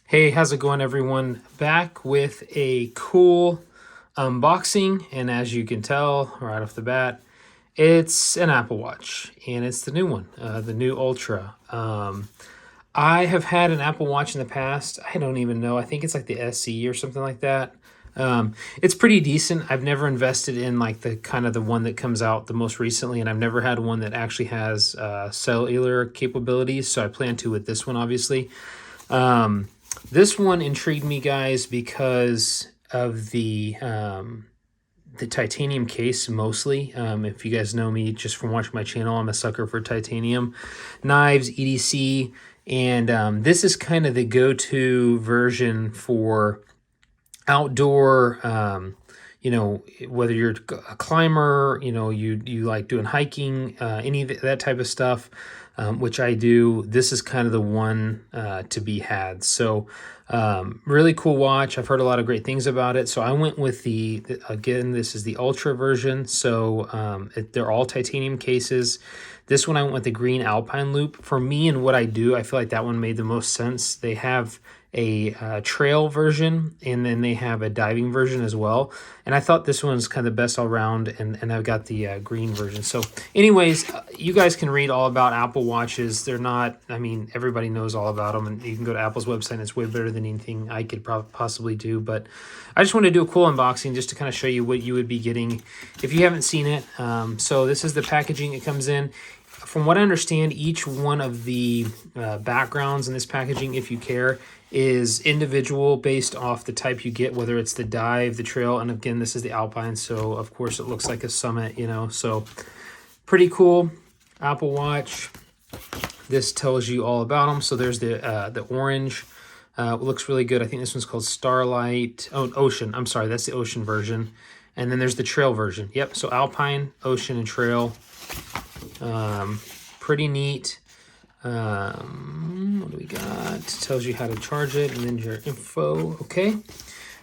Hey, how's it going, everyone? Back with a cool unboxing, and as you can tell right off the bat, it's an Apple Watch, and it's the new one, the new Ultra. I have had an Apple Watch in the past. I don't even know. I think it's like the SE or something like that. It's pretty decent. I've never invested in like the kind of the one that comes out the most recently, and I've never had one that actually has cellular capabilities. So I plan to with this one, obviously. This one intrigued me, guys, because of the titanium case mostly. If you guys know me just from watching my channel, I'm a sucker for titanium knives, EDC, and this is kind of the go-to version for outdoor. Whether you're a climber, you like doing hiking, any of that type of stuff, which I do. This is kind of the one to be had. So really cool watch. I've heard a lot of great things about it. So I went with again, this is the Ultra version. So they're all titanium cases. This one I went with the green Alpine loop. For me and what I do, I feel like that one made the most sense. They have a trail version, and then they have a diving version as well, and I thought this one's kind of the best all around, and I've got the green version. So anyways, you guys can read all about Apple Watches. They're not, I mean, everybody knows all about them, and you can go to Apple's website, and it's way better than anything I could possibly do. But I just wanted to do a cool unboxing just to kind of show you what you would be getting if you haven't seen it. So this is the packaging it comes in. From what I understand, each one of the backgrounds in this packaging, if you care, is individual based off the type you get, whether it's the dive, the trail, and again, this is the Alpine, so of course it looks like a Summit, so pretty cool Apple Watch. This tells you all about them. So there's the orange. Looks really good. I think this one's called Starlight. Oh, Ocean. I'm sorry, that's the Ocean version. And then there's the Trail version. Yep, so Alpine, Ocean, and Trail. Pretty neat. What do we got? Tells you how to charge it, and then your info. Okay.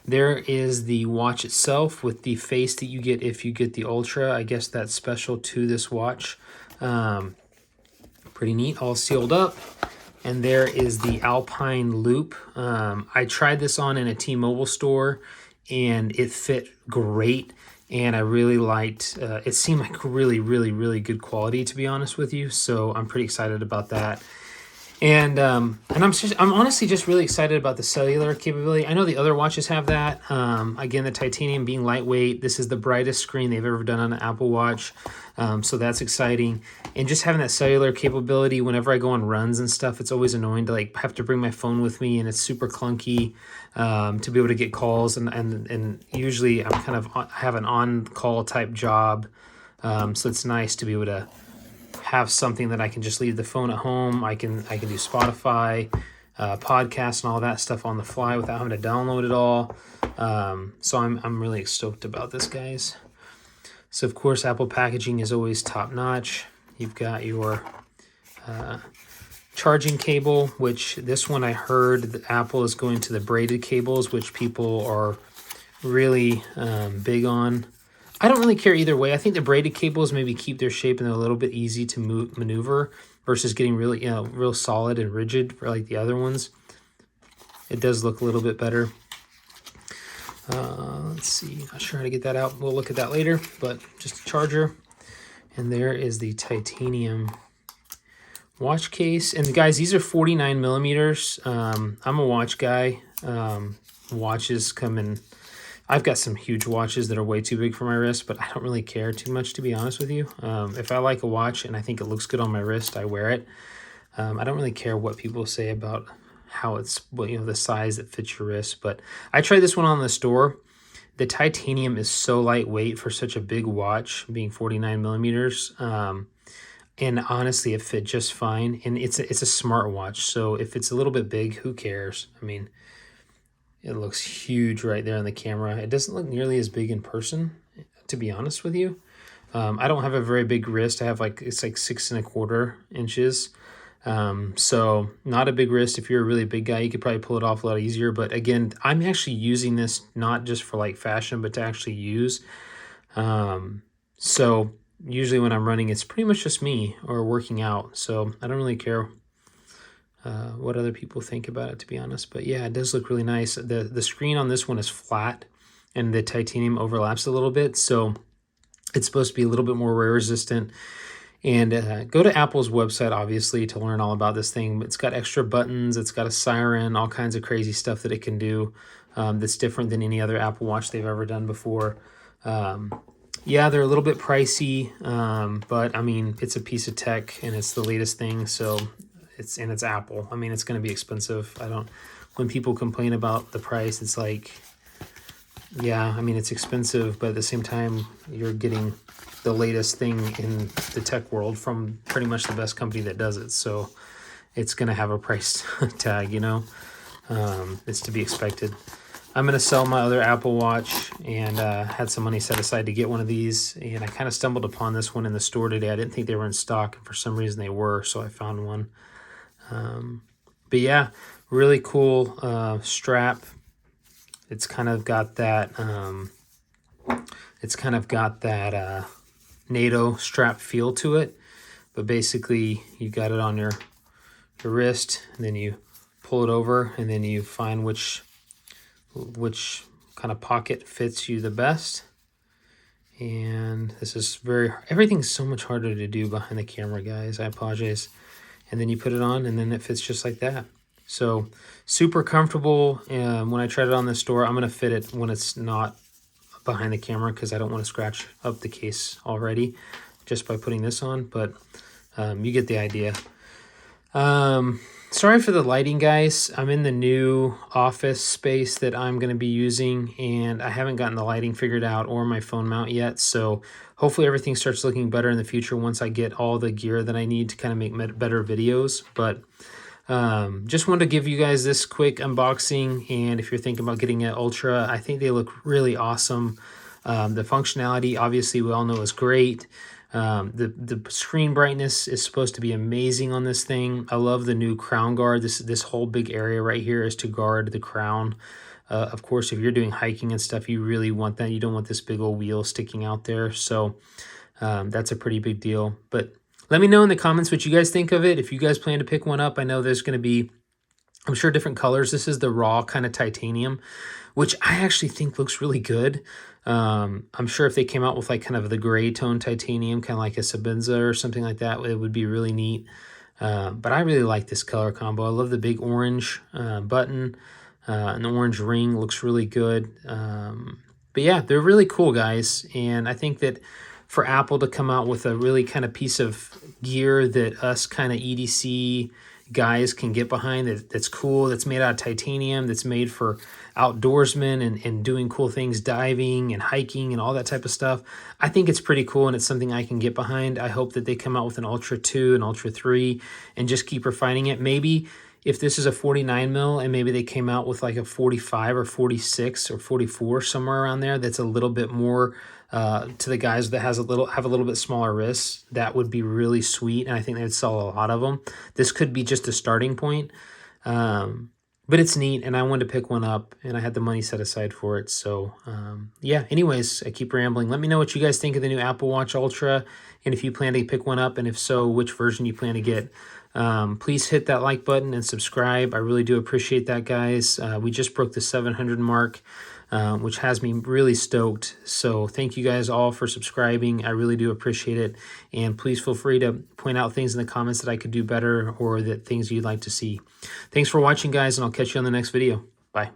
There is the watch itself with the face that you get if you get the Ultra. I guess that's special to this watch. Pretty neat, all sealed up. And there is the Alpine loop. I tried this on in a T-Mobile store, and it fit great. And I really liked, it seemed like really, really, really good quality, to be honest with you. So I'm pretty excited about that. And I'm honestly just really excited about the cellular capability. I know the other watches have that. Again, the titanium being lightweight. This is the brightest screen they've ever done on an Apple Watch. So that's exciting. And just having that cellular capability whenever I go on runs and stuff, it's always annoying to like have to bring my phone with me, and it's super clunky to be able to get calls. And usually I'm kind of have an on-call type job. So it's nice to be able to have something that I can just leave the phone at home. I can do Spotify, podcasts, and all that stuff on the fly without having to download it all. So I'm really stoked about this, guys. So of course, Apple packaging is always top notch. You've got your charging cable, which this one I heard that Apple is going to the braided cables, which people are really big on. I don't really care either way. I think the braided cables maybe keep their shape and they're a little bit easy to maneuver versus getting really, real solid and rigid for like the other ones. It does look a little bit better. Let's see, not sure how to get that out. We'll look at that later, but just a charger. And there is the titanium watch case. And guys, these are 49 millimeters. I'm a watch guy. Watches come in. I've got some huge watches that are way too big for my wrist, but I don't really care too much, to be honest with you. If I like a watch and I think it looks good on my wrist, I wear it. I don't really care what people say about how it's, the size that fits your wrist. But I tried this one on the store. The titanium is so lightweight for such a big watch, being 49 millimeters. And honestly, it fit just fine. And it's a smart watch, so if it's a little bit big, who cares? I mean, it looks huge right there on the camera. It doesn't look nearly as big in person, to be honest with you. I don't have a very big wrist. I have it's like 6¼ inches. So not a big wrist. If you're a really big guy, you could probably pull it off a lot easier. But again, I'm actually using this not just for like fashion, but to actually use. So usually when I'm running, it's pretty much just me or working out. So I don't really care what other people think about it, to be honest. But yeah, it does look really nice. The screen on this one is flat, and the titanium overlaps a little bit, so it's supposed to be a little bit more wear resistant. And go to Apple's website, obviously, to learn all about this thing. It's got extra buttons, it's got a siren, all kinds of crazy stuff that it can do that's different than any other Apple Watch they've ever done before. Yeah, they're a little bit pricey, but I mean, it's a piece of tech and it's the latest thing, so it's Apple. I mean, it's going to be expensive. When people complain about the price, it's like, yeah, I mean, it's expensive, but at the same time, you're getting the latest thing in the tech world from pretty much the best company that does it. So it's going to have a price tag, you know. It's to be expected. I'm going to sell my other Apple Watch and had some money set aside to get one of these. And I kind of stumbled upon this one in the store today. I didn't think they were in stock, and for some reason they were, so I found one. But yeah, really cool strap. It's kind of got that NATO strap feel to it, but basically you got it on your wrist, and then you pull it over, and then you find which kind of pocket fits you the best. And this is everything's so much harder to do behind the camera, guys. I apologize. And then you put it on, and then it fits just like that. So super comfortable. When I tried it on the store, I'm going to fit it when it's not behind the camera because I don't want to scratch up the case already just by putting this on. But you get the idea. Sorry for the lighting, guys. I'm in the new office space that I'm going to be using, and I haven't gotten the lighting figured out or my phone mount yet. So hopefully everything starts looking better in the future once I get all the gear that I need to kind of make better videos. But just wanted to give you guys this quick unboxing, and if you're thinking about getting an Ultra, I think they look really awesome. The functionality, obviously, we all know is great. The screen brightness is supposed to be amazing on this thing. I love the new crown guard. This whole big area right here is to guard the crown. Of course, if you're doing hiking and stuff, you really want that. You don't want this big old wheel sticking out there. So that's a pretty big deal. But let me know in the comments what you guys think of it. If you guys plan to pick one up, I know there's going to be, I'm sure, different colors. This is the raw kind of titanium, which I actually think looks really good. I'm sure if they came out with like kind of the gray tone titanium, kind of like a Sabenza or something like that, it would be really neat. But I really like this color combo. I love the big orange button, and the orange ring looks really good. But yeah, they're really cool, guys. And I think that for Apple to come out with a really kind of piece of gear that us kind of EDC guys can get behind, that's cool, that's made out of titanium, that's made for outdoorsmen and doing cool things, diving and hiking and all that type of stuff. I think it's pretty cool, and it's something I can get behind. I hope that they come out with an Ultra 2, an Ultra 3, and just keep refining it. Maybe if this is a 49 mil and maybe they came out with like a 45 or 46 or 44, somewhere around there, that's a little bit more to the guys that have a little bit smaller wrists, that would be really sweet, and I think they would sell a lot of them. This could be just a starting point, but it's neat, and I wanted to pick one up, and I had the money set aside for it. So yeah, anyways, I keep rambling. Let me know what you guys think of the new Apple Watch Ultra, and if you plan to pick one up, and if so, which version you plan to get. Please hit that like button and subscribe. I really do appreciate that, guys. We just broke the 700 mark, which has me really stoked. So thank you guys all for subscribing. I really do appreciate it. And please feel free to point out things in the comments that I could do better, or that things you'd like to see. Thanks for watching, guys, and I'll catch you on the next video. Bye.